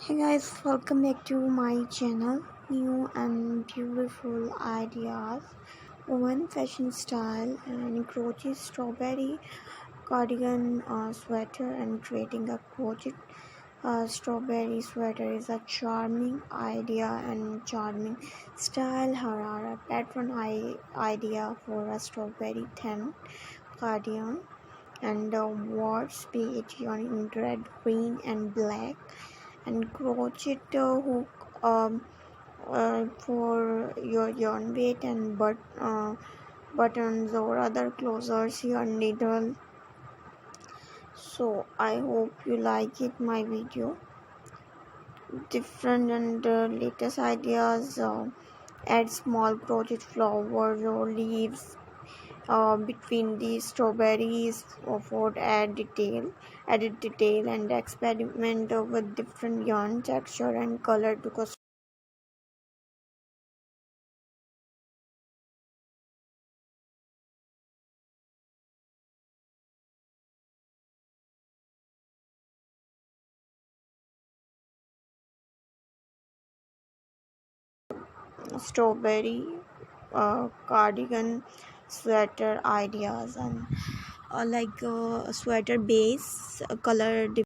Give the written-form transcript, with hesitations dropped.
Hey guys, welcome back to my channel. New and beautiful ideas, woven fashion style, and crochet strawberry cardigan sweater. And creating a crochet strawberry sweater is a charming idea and charming style. Here are a pattern idea for a strawberry theme cardigan, and words be it in red, green, and black, and crochet hook for your yarn weight and buttons or other closures your needle. So I hope you like it my video. Different and latest ideas. Add small crochet flowers or leaves between the strawberries for added detail, and experiment with different yarn texture and color to customize strawberry cardigan sweater ideas, and sweater base color